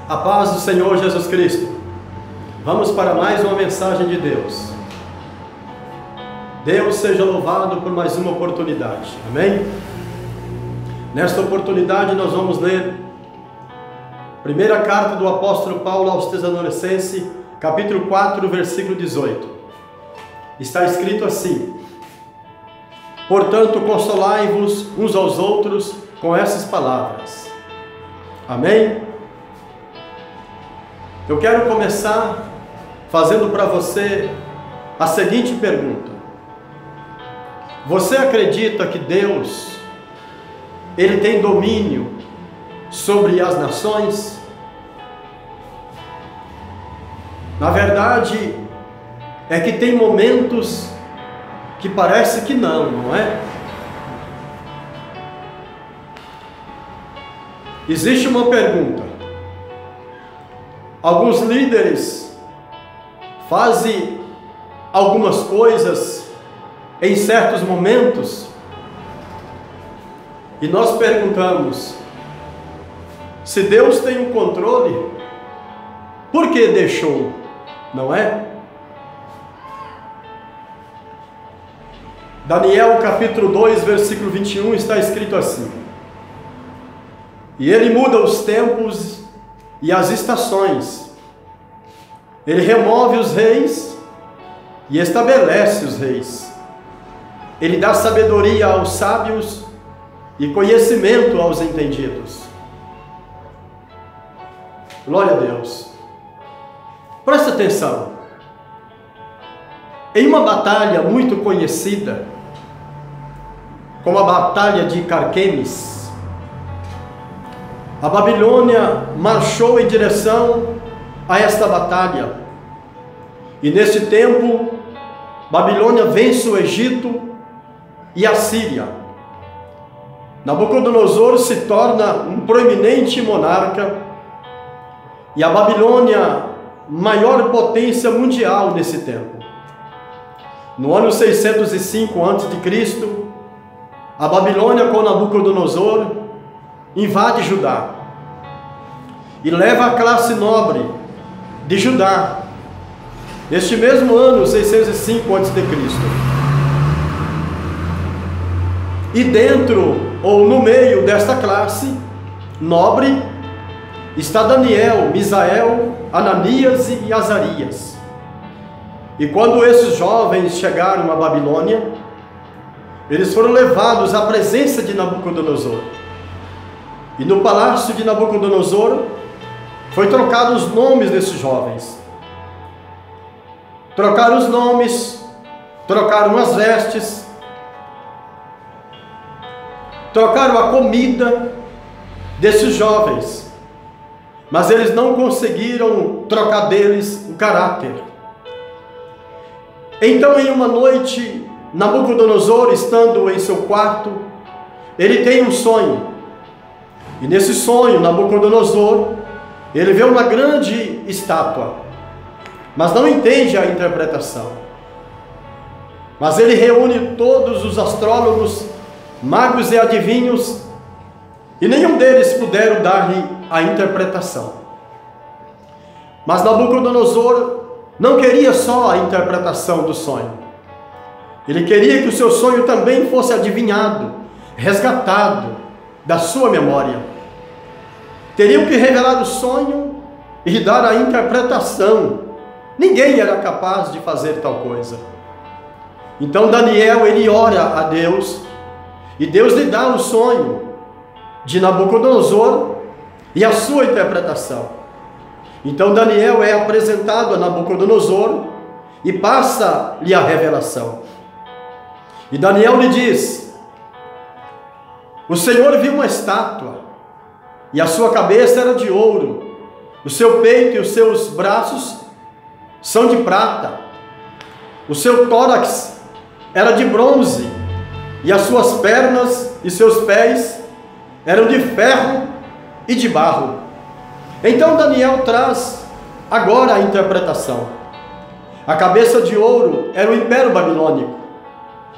A paz do Senhor Jesus Cristo. Vamos para mais uma mensagem de Deus. Deus seja louvado por mais uma oportunidade. Amém? Nesta oportunidade nós vamos ler primeira carta do apóstolo Paulo aos Tessalonicenses, capítulo 4, versículo 18. Está escrito assim: portanto, consolai-vos uns aos outros com essas palavras. Amém? Eu quero começar fazendo para você a seguinte pergunta: você acredita que Deus, Ele tem domínio sobre as nações? Na verdade, é que tem momentos que parece que não é? Existe uma pergunta. Alguns líderes fazem algumas coisas em certos momentos e nós perguntamos: se Deus tem o controle, por que deixou? Não é? Daniel capítulo 2, versículo 21 está escrito assim: e Ele muda os tempos e as estações, Ele remove os reis e estabelece os reis, Ele dá sabedoria aos sábios e conhecimento aos entendidos. Glória a Deus. Presta atenção. Em uma batalha muito conhecida, como a Batalha de Carquemes, a Babilônia marchou em direção a esta batalha. E nesse tempo, Babilônia vence o Egito e a Síria. Nabucodonosor se torna um proeminente monarca e a Babilônia, maior potência mundial nesse tempo. No ano 605 a.C., a Babilônia com Nabucodonosor invade Judá e leva a classe nobre de Judá, neste mesmo ano 605 a.C. E dentro ou no meio desta classe nobre está Daniel, Misael, Ananias e Azarias. E quando esses jovens chegaram à Babilônia, eles foram levados à presença de Nabucodonosor. E no palácio de Nabucodonosor foi trocado os nomes desses jovens. Trocaram os nomes, trocaram as vestes, trocaram a comida desses jovens, mas eles não conseguiram trocar deles o caráter. Então, em uma noite, Nabucodonosor, estando em seu quarto, ele tem um sonho. E nesse sonho, Nabucodonosor, ele vê uma grande estátua, mas não entende a interpretação. Mas ele reúne todos os astrólogos, magos e adivinhos, e nenhum deles puderam dar-lhe a interpretação. Mas Nabucodonosor não queria só a interpretação do sonho. Ele queria que o seu sonho também fosse adivinhado, resgatado da sua memória. Teriam que revelar o sonho e dar a interpretação. Ninguém era capaz de fazer tal coisa. Então Daniel, ele ora a Deus, e Deus lhe dá o sonho de Nabucodonosor e a sua interpretação. Então Daniel é apresentado a Nabucodonosor e passa-lhe a revelação. E Daniel lhe diz: o Senhor viu uma estátua, e a sua cabeça era de ouro, o seu peito e os seus braços são de prata, o seu tórax era de bronze, e as suas pernas e seus pés eram de ferro e de barro. Então Daniel traz agora a interpretação. A cabeça de ouro era o Império Babilônico,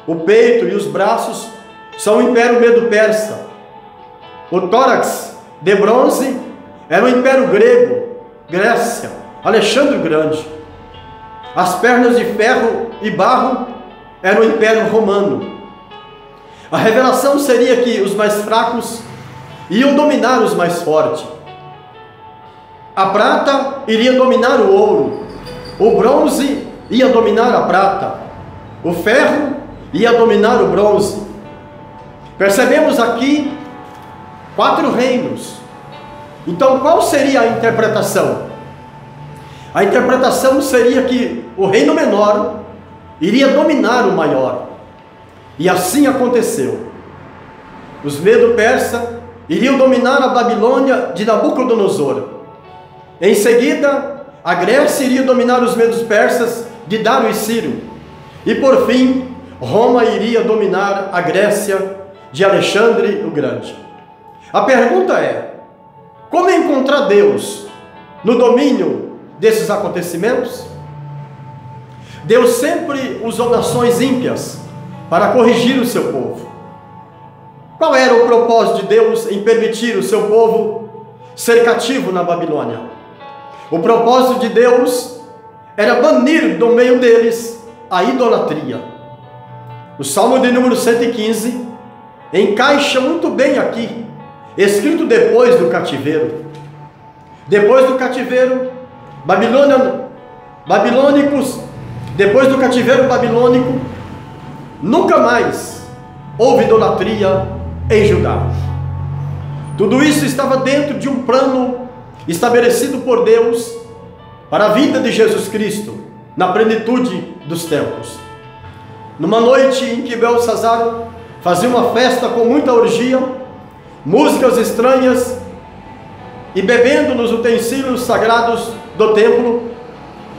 o peito e os braços são o Império Medo-Persa, o tórax de bronze era o Império Grego, Grécia, Alexandre o Grande. As pernas de ferro e barro eram o Império Romano. A revelação seria que os mais fracos iam dominar os mais fortes. A prata iria dominar o ouro, o bronze ia dominar a prata, o ferro ia dominar o bronze. Percebemos aqui 4 reinos. Então, qual seria a interpretação? A interpretação seria que o reino menor iria dominar o maior. E assim aconteceu. Os Medo-Persas iriam dominar a Babilônia de Nabucodonosor. Em seguida, a Grécia iria dominar os Medos-Persas de Dário e Ciro. E por fim, Roma iria dominar a Grécia de Alexandre o Grande. A pergunta é: como encontrar Deus no domínio desses acontecimentos? Deus sempre usou nações ímpias para corrigir o seu povo. Qual era o propósito de Deus em permitir o seu povo ser cativo na Babilônia? O propósito de Deus era banir do meio deles a idolatria. O Salmo de número 115 encaixa muito bem aqui, escrito depois do cativeiro. Depois do cativeiro babilônicos, depois do cativeiro babilônico, nunca mais houve idolatria em Judá. Tudo isso estava dentro de um plano estabelecido por Deus para a vinda de Jesus Cristo, na plenitude dos tempos. Numa noite em que Belsazar fazia uma festa com muita orgia, músicas estranhas e bebendo nos utensílios sagrados do templo,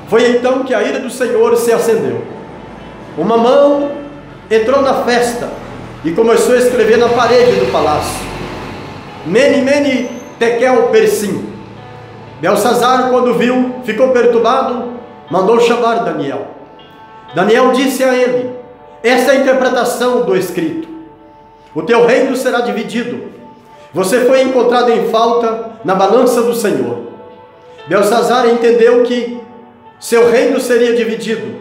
foi então que a ira do Senhor se acendeu. Uma mão entrou na festa e começou a escrever na parede do palácio: Mene, Mene, Tekel, Persim. Belsazar, quando viu, ficou perturbado, mandou chamar Daniel. Daniel disse a ele: essa é a interpretação do escrito. O teu reino será dividido. Você foi encontrado em falta na balança do Senhor. Belsazar entendeu que seu reino seria dividido.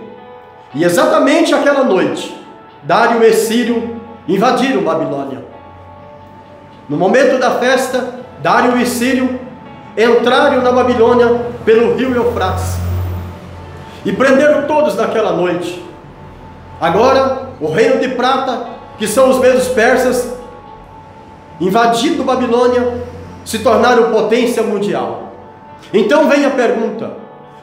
E exatamente aquela noite, Dário e Ciro invadiram Babilônia. No momento da festa, Dário e Ciro entraram na Babilônia pelo rio Eufrates e prenderam todos naquela noite. Agora, o reino de prata, que são os Medos Persas, invadindo Babilônia, se tornaram potência mundial. Então vem a pergunta: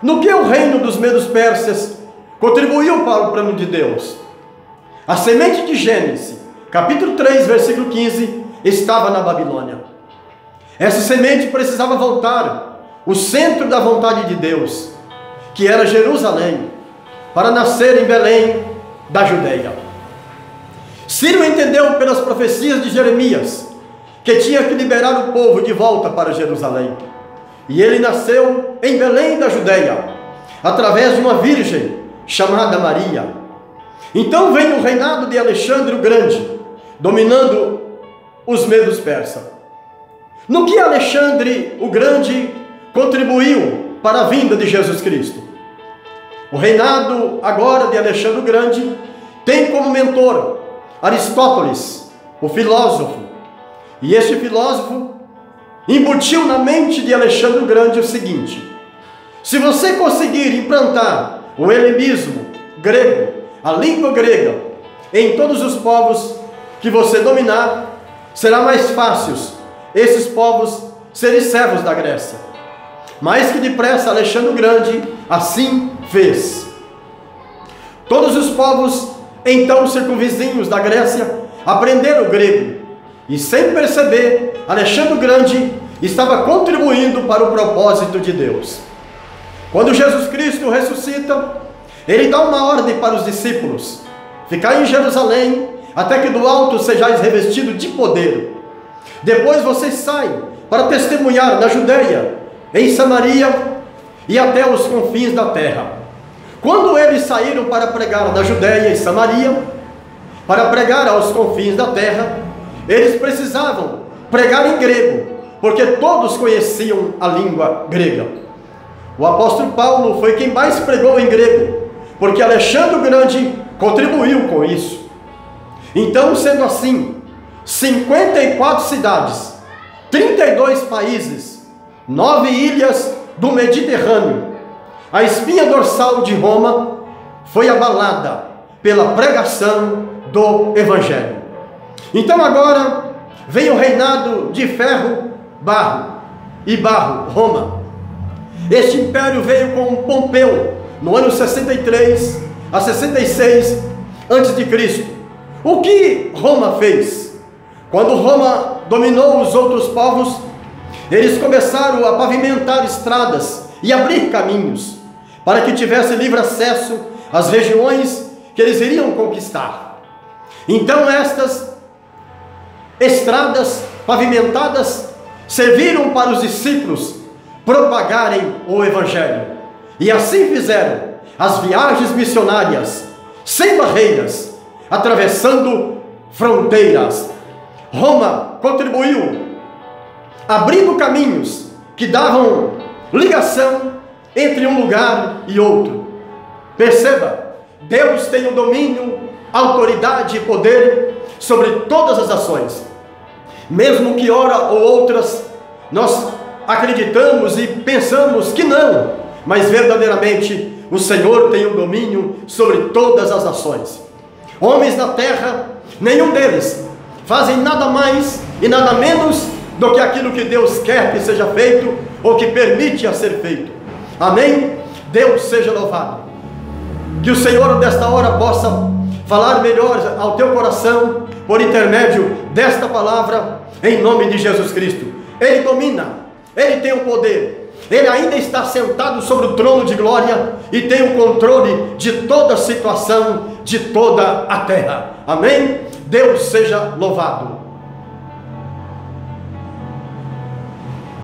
no que o reino dos Medos Persas contribuiu para o plano de Deus? A semente de Gênesis, capítulo 3, versículo 15, estava na Babilônia. Essa semente precisava voltar o centro da vontade de Deus, que era Jerusalém, para nascer em Belém da Judeia. Ciro entendeu pelas profecias de Jeremias que tinha que liberar o povo de volta para Jerusalém. E ele nasceu em Belém da Judeia, através de uma virgem chamada Maria. Então vem o reinado de Alexandre o Grande, dominando os Medos Persas. No que Alexandre o Grande contribuiu para a vinda de Jesus Cristo? O reinado agora de Alexandre o Grande tem como mentor Aristóteles, o filósofo. E este filósofo embutiu na mente de Alexandre o Grande o seguinte: se você conseguir implantar o helenismo grego, a língua grega, em todos os povos que você dominar, será mais fácil esses povos serem servos da Grécia. Mais que depressa, Alexandre o Grande assim fez. Todos os povos, então circunvizinhos da Grécia, aprenderam o grego. E sem perceber, Alexandre o Grande estava contribuindo para o propósito de Deus. Quando Jesus Cristo ressuscita, ele dá uma ordem para os discípulos: ficai em Jerusalém, até que do alto sejais revestidos de poder. Depois vocês saem para testemunhar na Judeia, em Samaria e até os confins da terra. Quando eles saíram para pregar na Judeia e Samaria, para pregar aos confins da terra, eles precisavam pregar em grego, porque todos conheciam a língua grega. O apóstolo Paulo foi quem mais pregou em grego, porque Alexandre o Grande contribuiu com isso. Então, sendo assim, 54 cidades, 32 países, 9 ilhas do Mediterrâneo, a espinha dorsal de Roma foi abalada pela pregação do Evangelho. Então agora vem o reinado de ferro, barro e barro, Roma. Este império veio com Pompeu no ano 63 a 66 a.C. O que Roma fez? Quando Roma dominou os outros povos, eles começaram a pavimentar estradas e abrir caminhos para que tivesse livre acesso às regiões que eles iriam conquistar. Então estas estradas pavimentadas serviram para os discípulos propagarem o Evangelho. E assim fizeram as viagens missionárias, sem barreiras, atravessando fronteiras. Roma contribuiu, abrindo caminhos que davam ligação entre um lugar e outro. Perceba, Deus tem o domínio, autoridade e poder sobre todas as ações. Mesmo que ora ou outras nós acreditamos e pensamos que não, mas verdadeiramente o Senhor tem o domínio sobre todas as ações. Homens da terra, nenhum deles fazem nada mais e nada menos do que aquilo que Deus quer que seja feito ou que permite a ser feito. Amém? Deus seja louvado. Que o Senhor desta hora possa falar melhor ao teu coração por intermédio desta palavra, em nome de Jesus Cristo. Ele domina, Ele tem o poder, Ele ainda está sentado sobre o trono de glória e tem o controle de toda a situação, de toda a terra. Amém? Deus seja louvado.